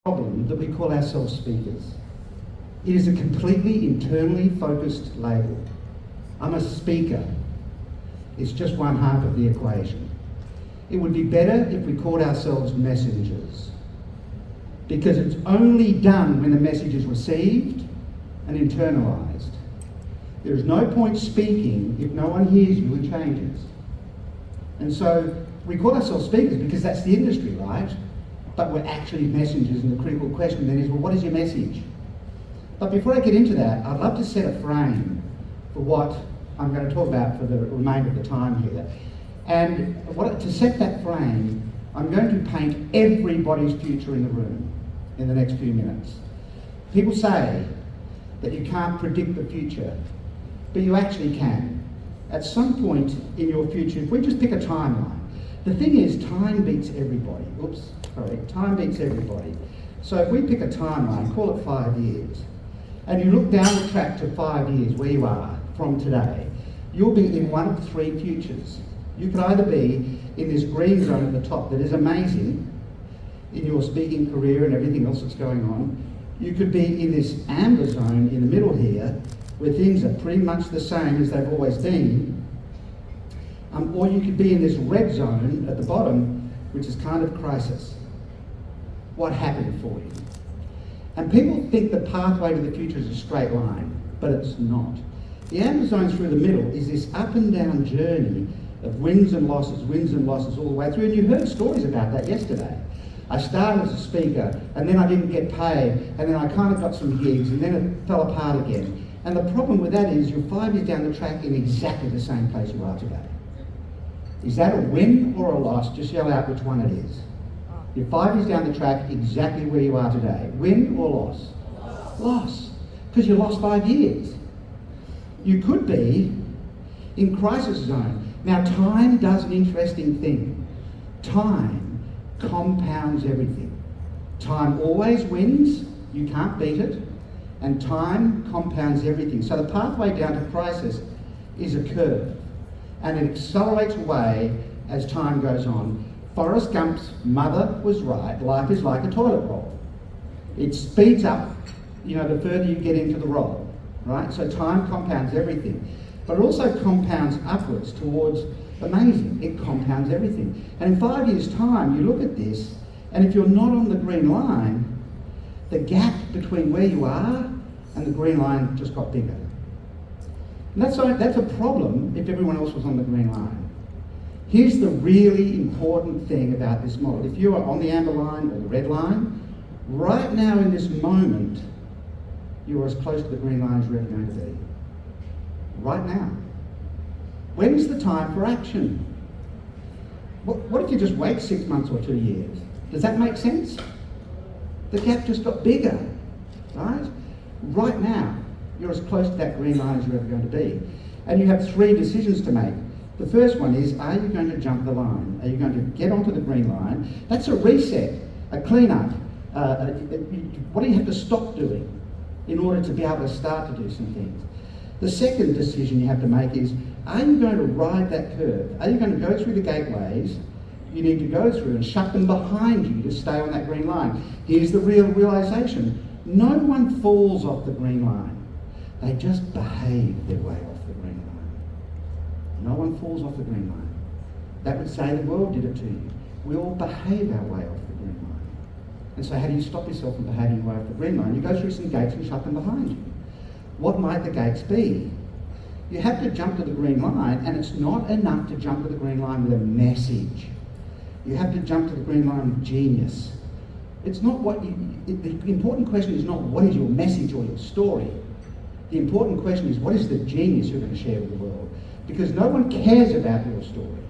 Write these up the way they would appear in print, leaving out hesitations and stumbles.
problem that we call ourselves speakers. It is a completely internally focused label. I'm a speaker. It's just one half of the equation. It would be better if we called ourselves messengers, because it's only done when the message is received and internalized. There is no point speaking if no one hears you and changes. And so we call ourselves speakers because that's the industry, right? But we're actually messengers, and the critical question then is, well, what is your message? But before I get into that, I'd love to set a frame for what I'm going to talk about for the remainder of the time here. And to set that frame, I'm going to paint everybody's future in the room in the next few minutes. People say that you can't predict the future, but you actually can. At some point in your future, if we just pick a timeline, the thing is, time beats everybody. Time beats everybody. So if we pick a timeline, call it 5 years, and you look down the track to 5 years where you are from today, you'll be in one of three futures. You could either be in this green zone at the top that is amazing in your speaking career and everything else that's going on. You could be in this amber zone in the middle here, where things are pretty much the same as they've always been. Or you could be in this red zone at the bottom, which is kind of crisis. What happened for you? And people think the pathway to the future is a straight line, but it's not. The amber zone through the middle is this up and down journey of wins and losses all the way through. And you heard stories about that yesterday. I started as a speaker, and then I didn't get paid, and then I kind of got some gigs, and then it fell apart again. And the problem with that is you're 5 years down the track in exactly the same place you are today. Is that a win or a loss? Just yell out which one it is. You're 5 years down the track exactly where you are today. Win or loss? Loss. Because you lost 5 years. You could be in crisis zone. Now, time does an interesting thing. Time compounds everything. Time always wins. You can't beat it. And time compounds everything. So the pathway down to crisis is a curve. And it accelerates away as time goes on. Forrest Gump's mother was right. Life is like a toilet roll. It speeds up, the further you get into the roll, right? So time compounds everything. But it also compounds upwards towards amazing. It compounds everything. And in 5 years' time, you look at this, and if you're not on the green line, the gap between where you are and the green line just got bigger. And that's a problem if everyone else was on the green line. Here's the really important thing about this model. If you are on the amber line or the red line, right now in this moment, you are as close to the green line as you're ever going to be. Right now. When's the time for action? What if you just wait 6 months or 2 years? Does that make sense? The gap just got bigger, right? Right now, you're as close to that green line as you're ever going to be. And you have three decisions to make. The first one is, are you going to jump the line? Are you going to get onto the green line? That's a reset, a clean-up. What do you have to stop doing in order to be able to start to do some things? The second decision you have to make is, are you going to ride that curve? Are you going to go through the gateways you need to go through and shut them behind you to stay on that green line? Here's the real realization. No one falls off the green line. They just behave their way off the green line. No one falls off the green line. That would say the world did it to you. We all behave our way off the green line. And so how do you stop yourself from behaving your way off the green line? You go through some gates and shut them behind you. What might the gates be? You have to jump to the green line, and it's not enough to jump to the green line with a message. You have to jump to the green line with genius. It's not the important question is not what is your message or your story. The important question is what is the genius you're going to share with the world? Because no one cares about your story.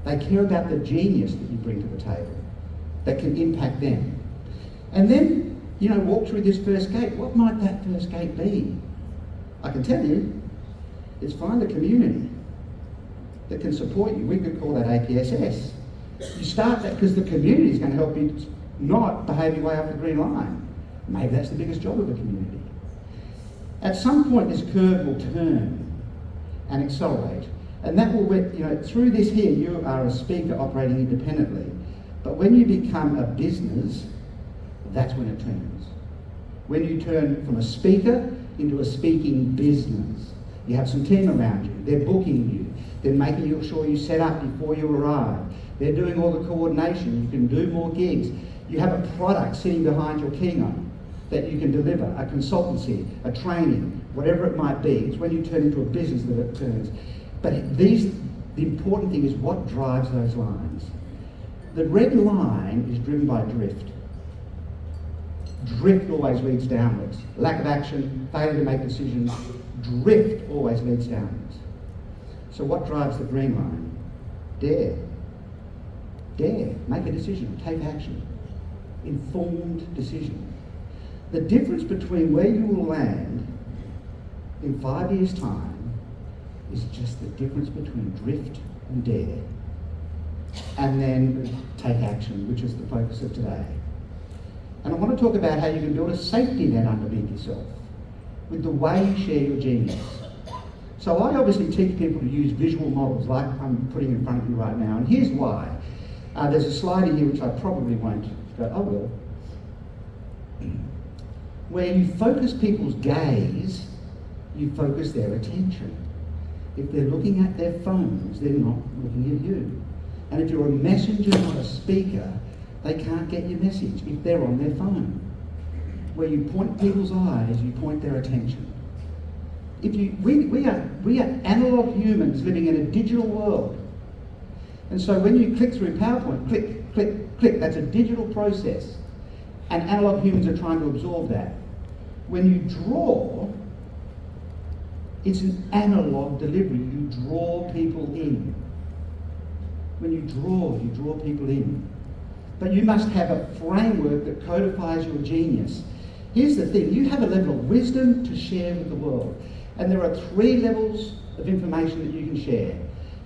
They care about the genius that you bring to the table that can impact them. And then, walk through this first gate. What might that first gate be? I can tell you, it's find a community that can support you. We could call that APSS. You start that because the community is going to help you not behave your way up the green line. Maybe that's the biggest job of a community. At some point, this curve will turn and accelerate. And that will, through this here, you are a speaker operating independently. But when you become a business that's when it turns. When you turn from a speaker into a speaking business. You have some team around you, they're booking you, they're making sure you set up before you arrive, they're doing all the coordination, you can do more gigs. You have a product sitting behind your keynote that you can deliver, a consultancy, a training, whatever it might be. It's when you turn into a business that it turns. But the important thing is what drives those lines. The red line is driven by drift. Drift always leads downwards. Lack of action, failure to make decisions, drift always leads downwards. So what drives the green line? Dare. Dare. Make a decision. Take action. Informed decision. The difference between where you will land in 5 years' time is just the difference between drift and dare. And then take action, which is the focus of today. And I want to talk about how you can build a safety net underneath yourself with the way you share your genius. So I obviously teach people to use visual models like I'm putting in front of you right now, and here's why. There's a slide in here which I probably won't go, I will. Where you focus people's gaze, you focus their attention. If they're looking at their phones, they're not looking at you. And if you're a messenger, not a speaker, they can't get your message if they're on their phone. Where you point people's eyes, you point their attention. We are analog humans living in a digital world. And so when you click through PowerPoint, click, click, click, that's a digital process. And analog humans are trying to absorb that. When you draw, it's an analog delivery. You draw people in. When you draw people in. But you must have a framework that codifies your genius. Here's the thing, you have a level of wisdom to share with the world. And there are 3 levels of information that you can share.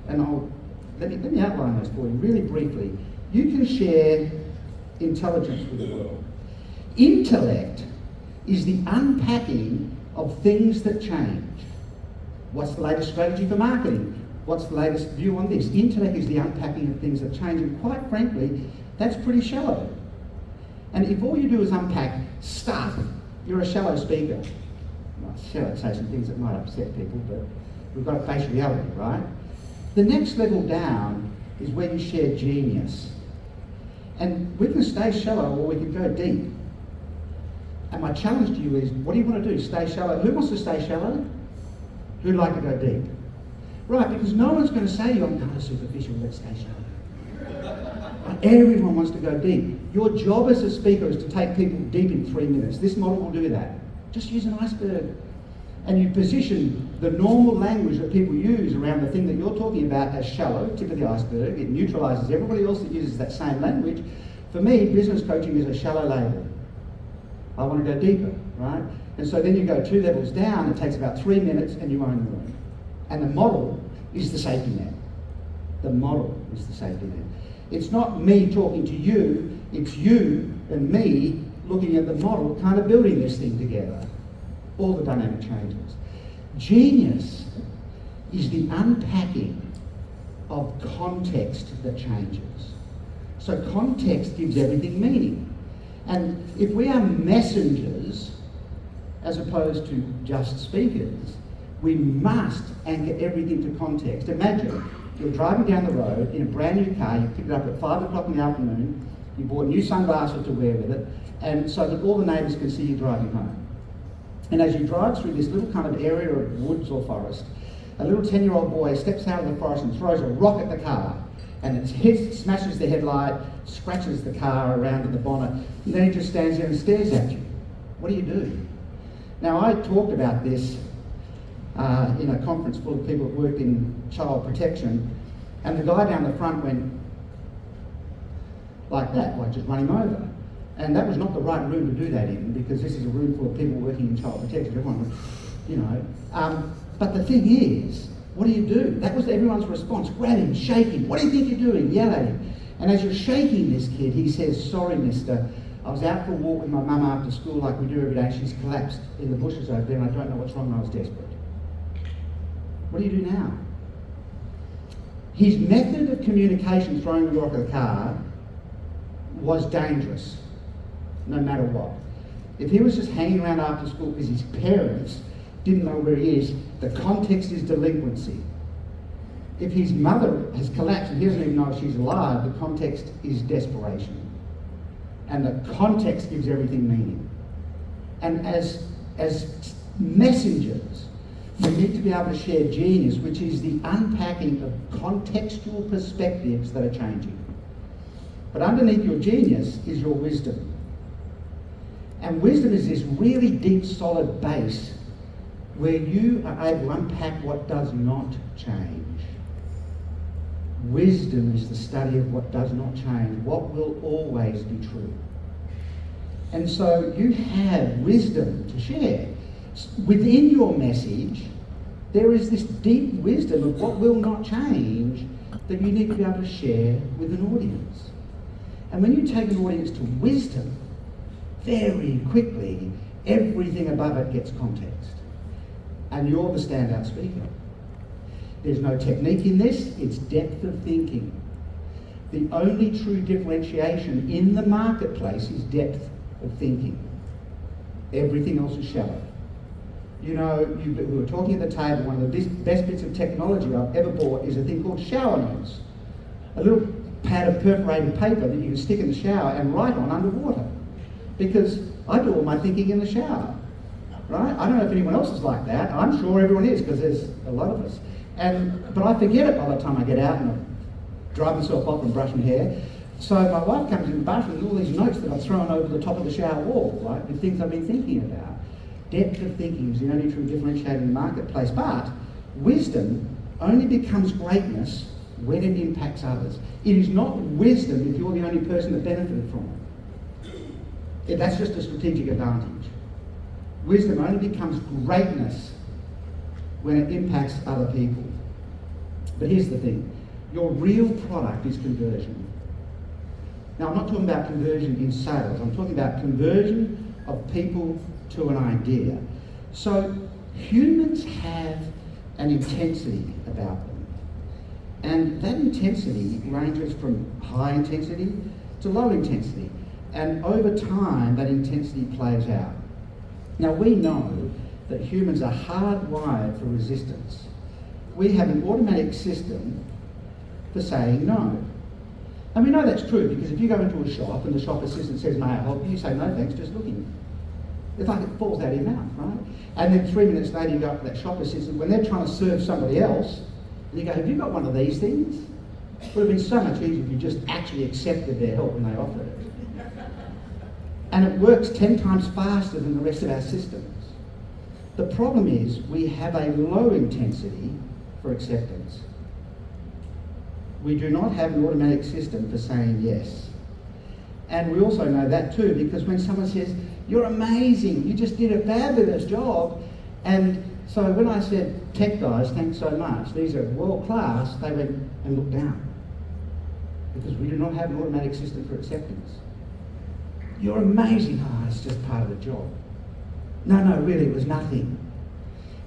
And let me outline those for you really briefly. You can share intelligence with the world. Intellect is the unpacking of things that change. What's the latest strategy for marketing? What's the latest view on this? Intellect is the unpacking of things that change, and quite frankly, that's pretty shallow. And if all you do is unpack stuff, you're a shallow speaker. I'd say some things that might upset people, but we've got to face reality, right? The next level down is where you share genius. And we can stay shallow or we can go deep. And my challenge to you is, what do you want to do? Stay shallow? Who wants to stay shallow? Who'd like to go deep? Right, because no one's going to say, I'm kind of superficial, let's stay shallow. Everyone wants to go deep. Your job as a speaker is to take people deep in 3 minutes. This model will do that. Just use an iceberg. And you position the normal language that people use around the thing that you're talking about as shallow, tip of the iceberg. It neutralises everybody else that uses that same language. For me, business coaching is a shallow label. I want to go deeper, right? And so then you go 2 levels down, it takes about 3 minutes and you own the room. And the model is the safety net. The model is the safety net. It's not me talking to you, it's you and me looking at the model, kind of building this thing together. All the dynamic changes. Genius is the unpacking of context that changes. So context gives everything meaning. And if we are messengers, as opposed to just speakers, we must anchor everything to context. Imagine you're driving down the road in a brand new car, you picked it up at 5 o'clock in the afternoon, you bought new sunglasses to wear with it, and so that all the neighbours can see you driving home. And as you drive through this little kind of area of woods or forest, a little 10-year-old boy steps out of the forest and throws a rock at the car, and it hits, smashes the headlight, scratches the car around in the bonnet, and then he just stands there and stares at you. What do? Now, I talked about this in a conference full of people that worked in child protection, and the guy down the front went like that, like just run him over. And that was not the right room to do that in, because this is a room full of people working in child protection. Everyone, but the thing is, what do? That was everyone's response. Grab him, shake him. What do you think you're doing? Yell at him. And as you're shaking this kid, he says, sorry, mister, I was out for a walk with my mum after school like we do every day. She's collapsed in the bushes over there and I don't know what's wrong and I was desperate. What do you do now? His method of communication, throwing the rock at the car, was dangerous. no matter what. If he was just hanging around after school because his parents didn't know where he is, the context is delinquency. If his mother has collapsed and he doesn't even know if she's alive, the context is desperation. And the context gives everything meaning. And as messengers, we need to be able to share genius, which is the unpacking of contextual perspectives that are changing. But underneath your genius is your wisdom. And wisdom is this really deep, solid base where you are able to unpack what does not change. Wisdom is the study of what does not change, what will always be true. And so you have wisdom to share. Within your message, there is this deep wisdom of what will not change that you need to be able to share with an audience. And when you take an audience to wisdom, very quickly, everything above it gets context. And you're the standout speaker. There's no technique in this, it's depth of thinking. The only true differentiation in the marketplace is depth of thinking. Everything else is shallow. You know, we were talking at the table, one of the best bits of technology I've ever bought is a thing called shower notes. A little pad of perforated paper that you can stick in the shower and write on underwater. Because I do all my thinking in the shower, right? I don't know if anyone else is like that. I'm sure everyone is, because there's a lot of us. But I forget it by the time I get out and I dry myself off and brush my hair. So my wife comes in the bathroom with all these notes that I've thrown over the top of the shower wall, right, with things I've been thinking about. Depth of thinking is the only true differentiator in the marketplace. But wisdom only becomes greatness when it impacts others. It is not wisdom if you're the only person that benefited from it. That's just a strategic advantage. Wisdom only becomes greatness when it impacts other people. But here's the thing. Your real product is conversion. Now, I'm not talking about conversion in sales. I'm talking about conversion of people to an idea. So humans have an intensity about them. And that intensity ranges from high intensity to low intensity. And over time, that intensity plays out. Now, we know that humans are hardwired for resistance. We have an automatic system for saying no. And we know that's true because if you go into a shop and the shop assistant says, "May I help you?" you say, "No, thanks, just looking." It's like it falls out of your mouth, right? And then 3 minutes later, you go up to that shop assistant when they're trying to serve somebody else, and you go, "Have you got one of these things?" It would have been so much easier if you just actually accepted their help when they offered it. And it works 10 times faster than the rest of our systems. The problem is we have a low intensity for acceptance. We do not have an automatic system for saying yes. And we also know that too, because when someone says, "You're amazing, you just did a fabulous job," and so when I said, "Tech guys, thanks so much, these are world class," they went and looked down. Because we do not have an automatic system for acceptance. "You're amazing." "Oh, it's just part of the job." No, really, it was nothing.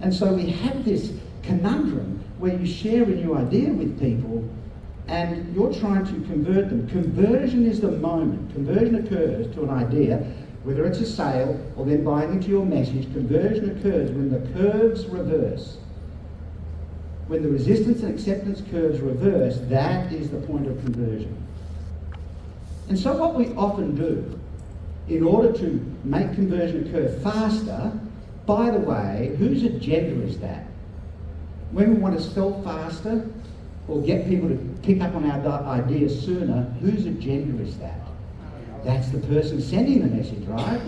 And so we have this conundrum where you share a new idea with people and you're trying to convert them. Conversion is the moment. Conversion occurs to an idea, whether it's a sale or them buying into your message. Conversion occurs when the curves reverse. When the resistance and acceptance curves reverse, that is the point of conversion. And so what we often do, in order to make conversion occur faster, by the way, whose agenda is that? When we want to sell faster or get people to pick up on our ideas sooner, whose agenda is that? That's the person sending the message, right?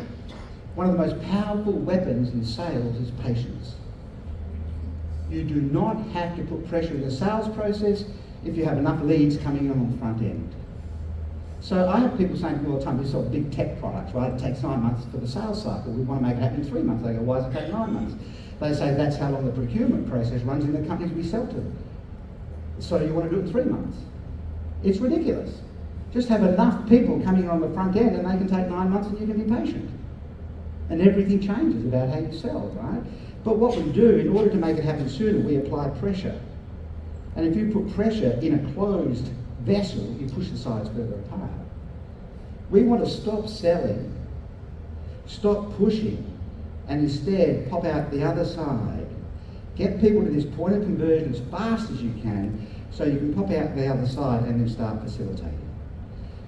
One of the most powerful weapons in sales is patience. You do not have to put pressure in the sales process if you have enough leads coming in on the front end. So I have people saying to me all the time, "We sell big tech products, right? It takes 9 months for the sales cycle. We want to make it happen in 3 months." They go, "Why does it take 9 months?" They say, "That's how long the procurement process runs in the companies we sell to." So you want to do it in 3 months? It's ridiculous. Just have enough people coming on the front end and they can take 9 months and you can be patient. And everything changes about how you sell, right? But what we do, in order to make it happen sooner, we apply pressure. And if you put pressure in a closed vessel, you push the sides further apart. We want to stop selling Stop pushing and instead pop out the other side. Get people to this point of conversion as fast as you can so you can pop out the other side and then start facilitating.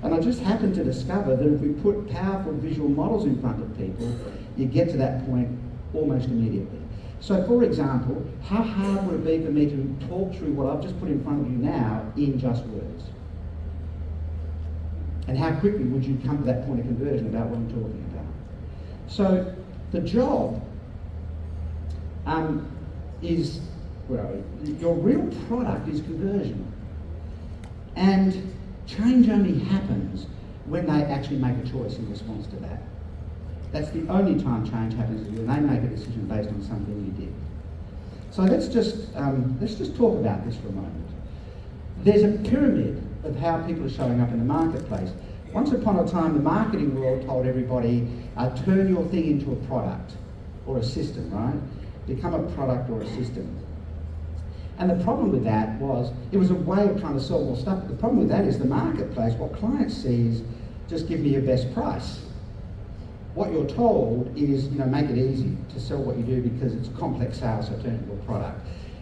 And I just happened to discover that if we put powerful visual models in front of people, you get to that point almost immediately. So for example, how hard would it be for me to talk through what I've just put in front of you now in just words? And how quickly would you come to that point of conversion about what I'm talking about? So the job is, well, your real product is conversion. And change only happens when they actually make a choice in response to that. That's the only time change happens, is when they make a decision based on something you did. So let's just talk about this for a moment. There's a pyramid of how people are showing up in the marketplace. Once upon a time, the marketing world told everybody, turn your thing into a product or a system, right? Become a product or a system. And the problem with that was, it was a way of trying to sell more stuff. But the problem with that is the marketplace, what clients see is, just give me your best price. What you're told is, make it easy to sell what you do because it's complex sales, so turn it into a product.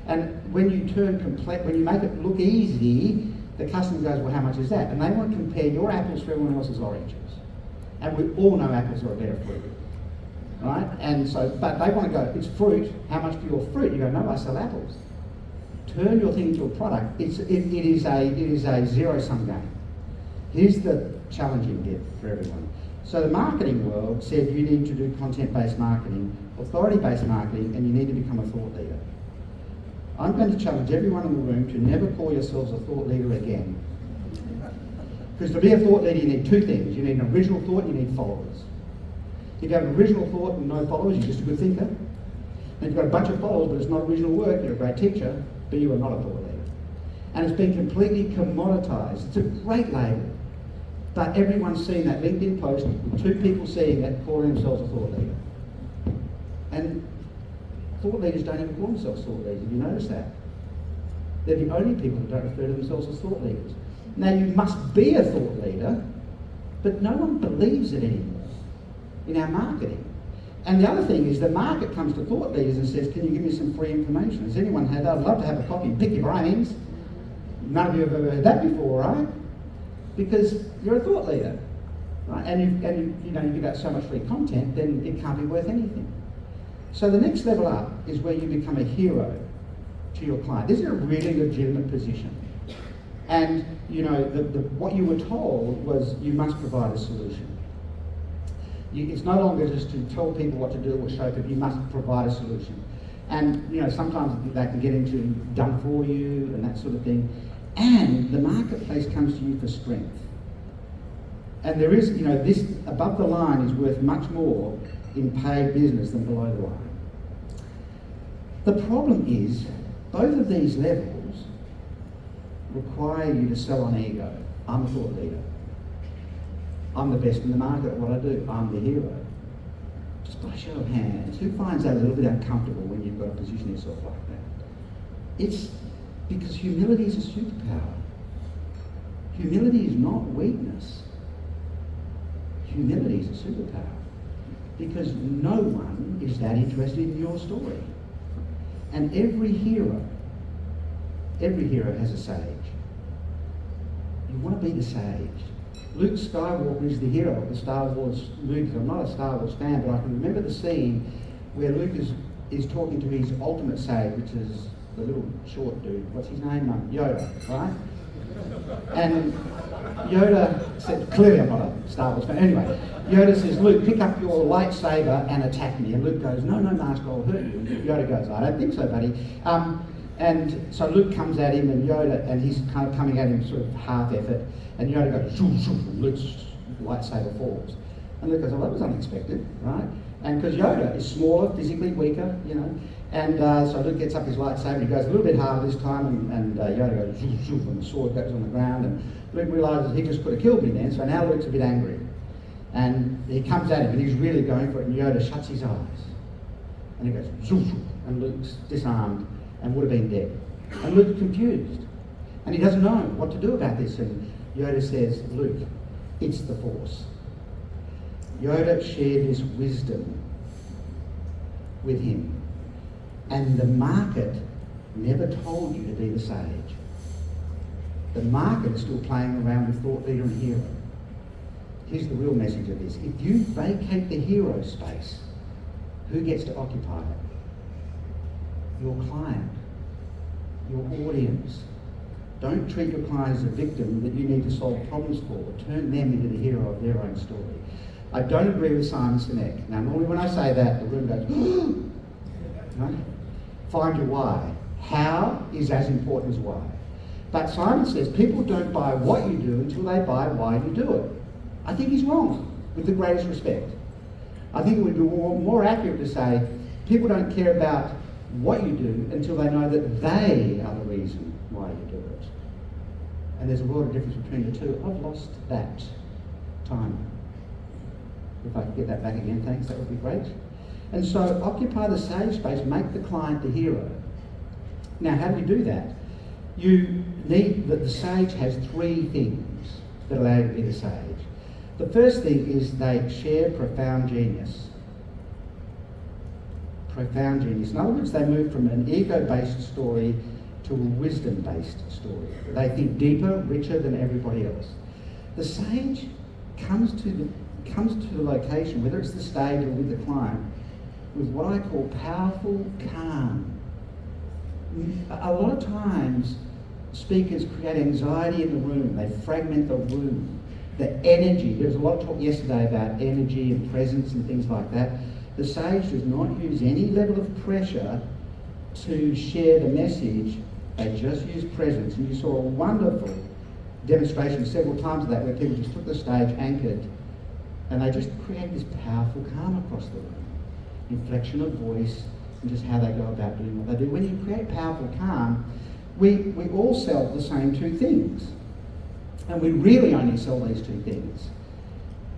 And when you when you make it look easy, the customer goes, well, how much is that? And they want to compare your apples to everyone else's oranges. And we all know apples are a better fruit, right? And so, but they want to go, it's fruit, how much for your fruit? You go, no, I sell apples. Turn your thing into a product. It is a zero-sum game. Here's the challenging bit for everyone. So the marketing world said you need to do content-based marketing, authority-based marketing, and you need to become a thought leader. I'm going to challenge everyone in the room to never call yourselves a thought leader again. Because to be a thought leader, you need two things. You need an original thought, and you need followers. If you have an original thought and no followers, you're just a good thinker. And if you've got a bunch of followers, but it's not original work, you're a great teacher, but you are not a thought leader. And it's been completely commoditized. It's a great label. But everyone's seen that LinkedIn post with two people seeing that calling themselves a thought leader. And thought leaders don't ever call themselves thought leaders. Have you noticed that? They're the only people who don't refer to themselves as thought leaders. Now, you must be a thought leader, but no one believes it anymore in our marketing. And the other thing is the market comes to thought leaders and says, can you give me some free information? Has anyone had that? I'd love to have a coffee and pick your brains. None of you have ever heard that before, right? Because you're a thought leader, right? And you give out so much free content, then it can't be worth anything. So the next level up is where you become a hero to your client. This is a really legitimate position. And what you were told was you must provide a solution. It's no longer just to tell people what to do or show people, you must provide a solution. And sometimes they can get into done for you and that sort of thing. And the marketplace comes to you for strength. And there is, this above the line is worth much more in paid business than below the line. The problem is, both of these levels require you to sell on ego. I'm a thought leader. I'm the best in the market at what I do. I'm the hero. Just by show of hands, who finds that a little bit uncomfortable when you've got to position yourself like that? It's because humility is a superpower. Humility is not weakness. Humility is a superpower. Because no one is that interested in your story. And every hero has a sage. You want to be the sage. Luke Skywalker is the hero of the Star Wars movies. I'm not a Star Wars fan, but I can remember the scene where Luke is talking to his ultimate sage, which is the little short dude. What's his name? Yoda, right? And Yoda said, clearly I'm not a Star Wars fan. Anyway, Yoda says, Luke, pick up your lightsaber and attack me. And Luke goes, no, Master, I'll hurt you. And Yoda goes, I don't think so, buddy. And so Luke comes at him and he's kind of coming at him sort of half effort. And Yoda goes, shoo, shoo, and Luke's lightsaber falls. And Luke goes, oh, that was unexpected, right? And because Yoda is smaller, physically weaker, and so Luke gets up his lightsaber, he goes a little bit harder this time, and Yoda goes, shoo, shoo, and the sword goes on the ground, and Luke realises he just could have killed me then, so now Luke's a bit angry. And he comes at him, and he's really going for it, and Yoda shuts his eyes. And he goes, shoo, shoo, and Luke's disarmed and would have been dead. And Luke's confused. And he doesn't know what to do about this, and Yoda says, Luke, it's the Force. Yoda shared this wisdom with him. And the market never told you to be the sage. The market is still playing around with thought leader and hero. Here's the real message of this. If you vacate the hero space, who gets to occupy it? Your client, your audience. Don't treat your client as a victim that you need to solve problems for. Turn them into the hero of their own story. I don't agree with Simon Sinek. Now, normally when I say that, the room goes, right? Find your why. How is as important as why. But Simon says people don't buy what you do until they buy why you do it. I think he's wrong, with the greatest respect. I think it would be more accurate to say people don't care about what you do until they know that they are the reason why you do it. And there's a world of difference between the two. I've lost that time. If I could get that back again, thanks, that would be great. And so occupy the sage space, make the client the hero. Now, how do you do that? You need that the sage has three things that allow you to be the sage. The first thing is they share profound genius. Profound genius. In other words, they move from an ego-based story to a wisdom-based story. They think deeper, richer than everybody else. The sage comes to the location, whether it's the stage or with the client, with what I call powerful calm. A lot of times, speakers create anxiety in the room. They fragment the room. The energy, there was a lot of talk yesterday about energy and presence and things like that. The sage does not use any level of pressure to share the message. They just use presence. And you saw a wonderful demonstration several times of that, where people just took the stage, anchored, and they just created this powerful calm across the room. Inflection of voice, and just how they go about doing what they do. When you create powerful calm, we all sell the same two things. And we really only sell these two things.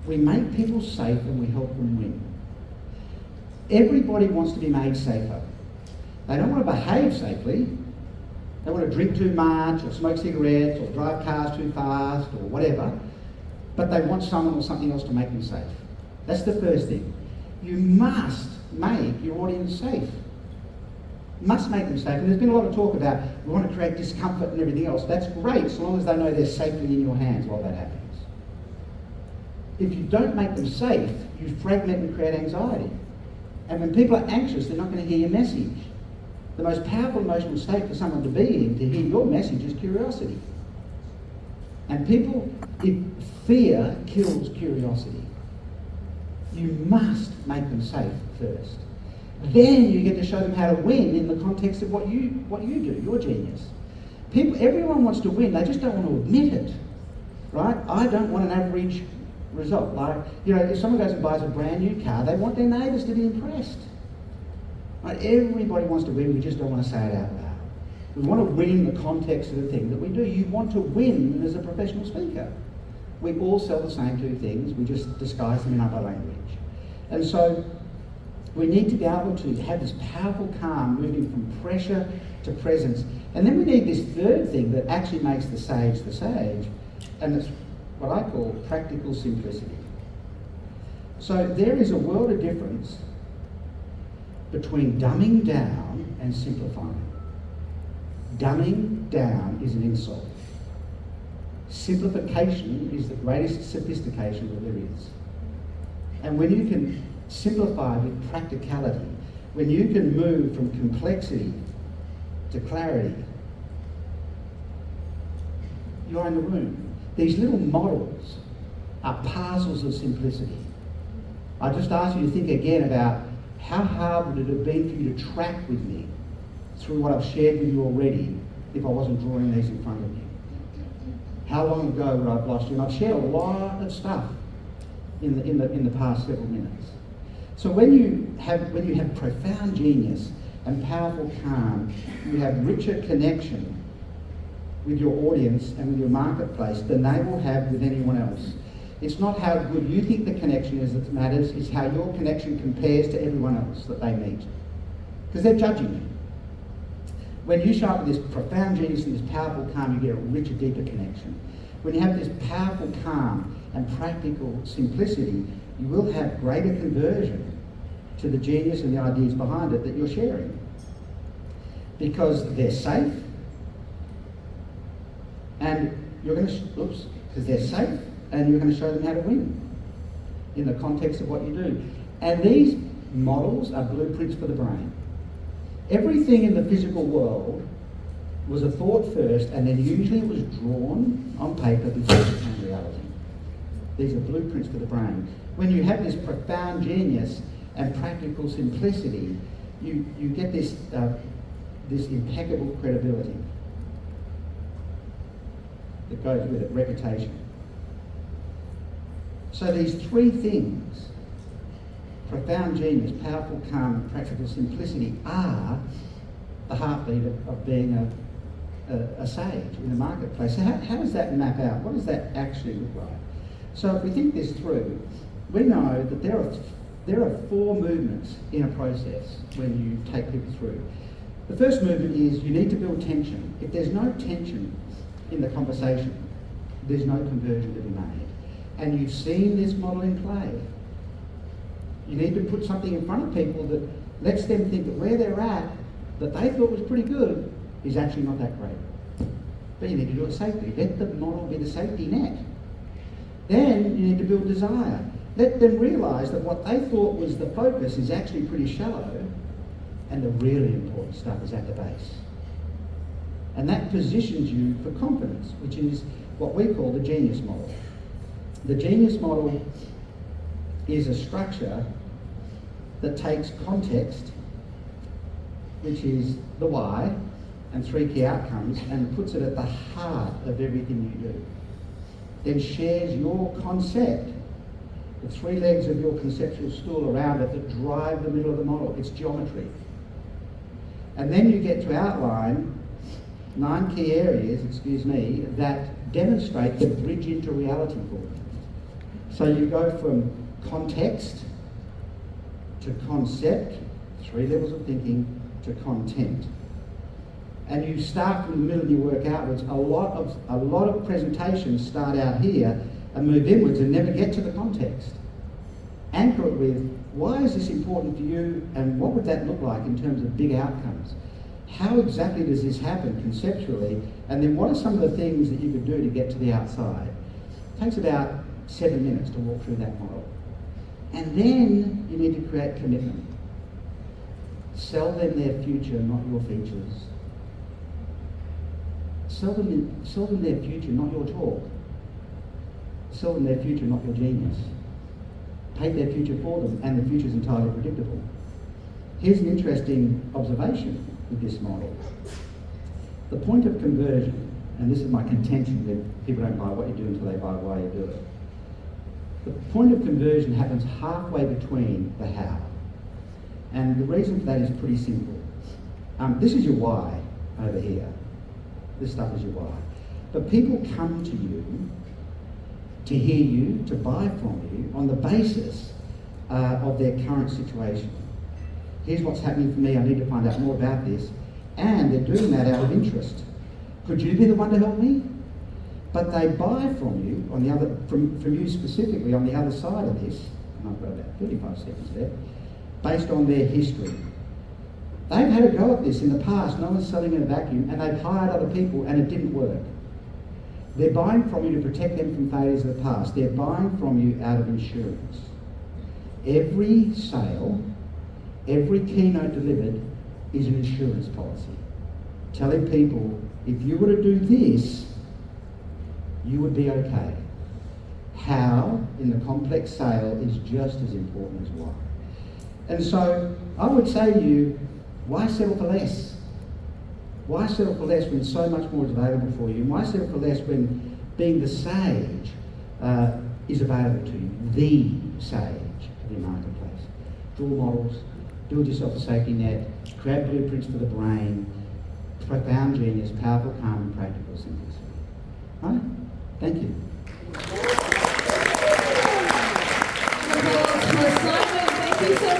We make people safe and we help them win. Everybody wants to be made safer. They don't want to behave safely. They want to drink too much, or smoke cigarettes, or drive cars too fast, or whatever. But they want someone or something else to make them safe. That's the first thing. You must make your audience safe. Must make them safe. And there's been a lot of talk about we want to create discomfort and everything else. That's great, so long as they know they're safely in your hands while that happens. If you don't make them safe, you fragment and create anxiety. And when people are anxious, they're not going to hear your message. The most powerful emotional state for someone to be in, to hear your message, is curiosity. And if fear kills curiosity, you must make them safe first. Then you get to show them how to win in the context of what you do, your genius. Everyone wants to win, they just don't want to admit it, right? I don't want an average result. Like, if someone goes and buys a brand new car, they want their neighbours to be impressed. Right? Everybody wants to win, we just don't want to say it out loud. We want to win in the context of the thing that we do. You want to win as a professional speaker. We all sell the same two things, we just disguise them in other language. And so, we need to be able to have this powerful calm moving from pressure to presence. And then we need this third thing that actually makes the sage, and it's what I call practical simplicity. So there is a world of difference between dumbing down and simplifying. Dumbing down is an insult. Simplification is the greatest sophistication that there is. And when you can simplify with practicality, when you can move from complexity to clarity, you're in the room. These little models are parcels of simplicity. I just ask you to think again about how hard would it have been for you to track with me through what I've shared with you already if I wasn't drawing these in front of you. How long ago would I have lost you? And I've shared a lot of stuff in the past several minutes. So when you have profound genius and powerful calm, you have richer connection with your audience and with your marketplace than they will have with anyone else. It's not how good you think the connection is that matters, it's how your connection compares to everyone else that they meet. Because they're judging you. When you show up with this profound genius and this powerful calm, you get a richer, deeper connection. When you have this powerful calm and practical simplicity, you will have greater conversion to the genius and the ideas behind it that you're sharing. Because they're safe, and you're going to, because they're safe, and you're going to show them how to win in the context of what you do. And these models are blueprints for the brain. Everything in the physical world was a thought first, and then usually it was drawn on paper before it became reality. These are blueprints for the brain. When you have this profound genius and practical simplicity, you get this impeccable credibility that goes with it, reputation. So these three things, profound genius, powerful calm, practical simplicity, are the heartbeat of being a sage in the marketplace. So how does that map out? What does that actually look like? So if we think this through, we know that there are four movements in a process when you take people through. The first movement is you need to build tension. If there's no tension in the conversation, there's no conversion to be made. And you've seen this model in play. You need to put something in front of people that lets them think that where they're at, that they thought was pretty good, is actually not that great. But you need to do it safely. Let the model be the safety net. Then you need to build desire. Let them realise that what they thought was the focus is actually pretty shallow, and the really important stuff is at the base. And that positions you for confidence, which is what we call the genius model. The genius model is a structure that takes context, which is the why, and three key outcomes, and puts it at the heart of everything you do. Then shares your concept, the three legs of your conceptual stool around it that drive the middle of the model. It's geometry. And then you get to outline 9 key areas, that demonstrate the bridge into reality for you. So you go from context to concept, 3 levels of thinking, to content. And you start from the middle and you work outwards. A lot of presentations start out here and move inwards and never get to the context. Anchor it with, why is this important for you, and what would that look like in terms of big outcomes? How exactly does this happen conceptually? And then what are some of the things that you could do to get to the outside? It takes about 7 minutes to walk through that model. And then you need to create commitment. Sell them their future, not your features. Sell them their future, not your talk. Sell them their future, not your genius. Paint their future for them, and the future's entirely predictable. Here's an interesting observation with this model. The point of conversion, and this is my contention that people don't buy what you do until they buy why you do it. The point of conversion happens halfway between the how. And the reason for that is pretty simple. This is your why over here. This stuff is your why. But people come to you to hear you, to buy from you on the basis of their current situation. Here's what's happening for me, I need to find out more about this. And they're doing that out of interest. Could you be the one to help me? But they buy from you, on the other, from you specifically, on the other side of this, and I've got about 35 seconds left, based on their history. They've had a go at this in the past, no one's selling in a vacuum, and they've hired other people and it didn't work. They're buying from you to protect them from failures of the past. They're buying from you out of insurance. Every sale, every keynote delivered is an insurance policy. Telling people, if you were to do this, you would be okay. How, in the complex sale, is just as important as why. And so, I would say to you, why settle for less? Why settle for less when so much more is available for you? And why settle for less when being the sage is available to you? The sage of your marketplace. Draw models, build yourself a safety net, create blueprints for the brain, profound genius, powerful, calm, and practical simplicity. Right? Thank you. Thank you so